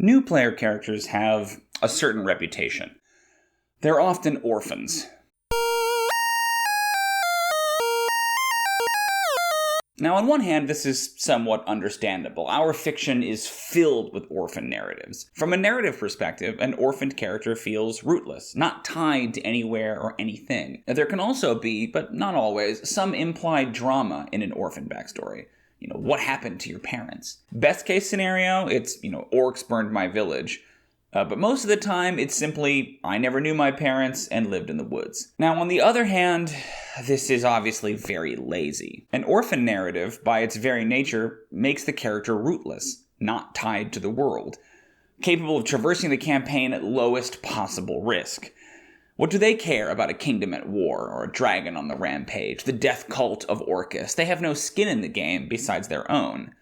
New player characters have a certain reputation. They're often orphans. Now, on one hand, this is somewhat understandable. Our fiction is filled with orphan narratives. From a narrative perspective, an orphaned character feels rootless, not tied to anywhere or anything. Now, there can also be, but not always, some implied drama in an orphan backstory. What happened to your parents? Best case scenario, it's, orcs burned my village. But most of the time, it's simply, I never knew my parents and lived in the woods. Now, on the other hand, this is obviously very lazy. An orphan narrative, by its very nature, makes the character rootless, not tied to the world, capable of traversing the campaign at lowest possible risk. What do they care about a kingdom at war or a dragon on the rampage, the death cult of Orcus? They have no skin in the game besides their own.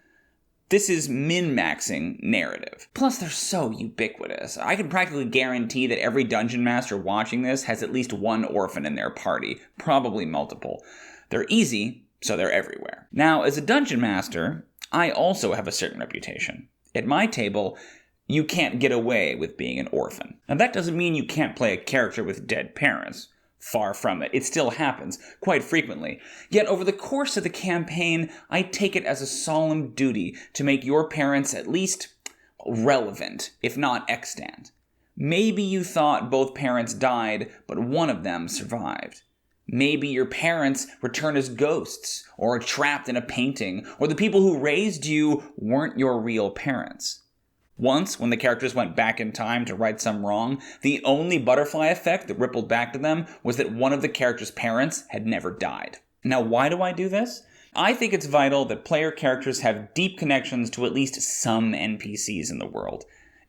This is min-maxing narrative. Plus, they're so ubiquitous. I can practically guarantee that every dungeon master watching this has at least one orphan in their party, probably multiple. They're easy, so they're everywhere. Now, as a dungeon master, I also have a certain reputation. At my table, you can't get away with being an orphan. Now, that doesn't mean you can't play a character with dead parents. Far from it. It still happens, quite frequently. Yet over the course of the campaign, I take it as a solemn duty to make your parents at least relevant, if not extant. Maybe you thought both parents died, but one of them survived. Maybe your parents return as ghosts, or are trapped in a painting, or the people who raised you weren't your real parents. Once, when the characters went back in time to right some wrong, the only butterfly effect that rippled back to them was that one of the characters' parents had never died. Now, why do I do this? I think it's vital that player characters have deep connections to at least some NPCs in the world.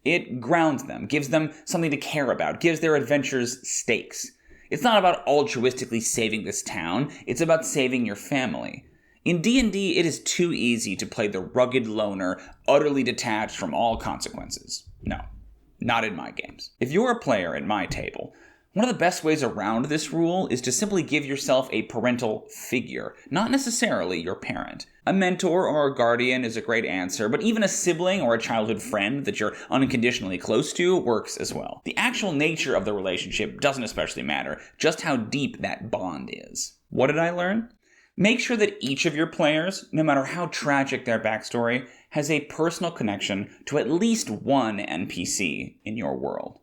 It grounds them, gives them something to care about, gives their adventures stakes. It's not about altruistically saving this town, it's about saving your family. In D&D, it is too easy to play the rugged loner, utterly detached from all consequences. No, not in my games. If you're a player at my table, one of the best ways around this rule is to simply give yourself a parental figure, not necessarily your parent. A mentor or a guardian is a great answer, but even a sibling or a childhood friend that you're unconditionally close to works as well. The actual nature of the relationship doesn't especially matter, just how deep that bond is. What did I learn? Make sure that each of your players, no matter how tragic their backstory, has a personal connection to at least one NPC in your world.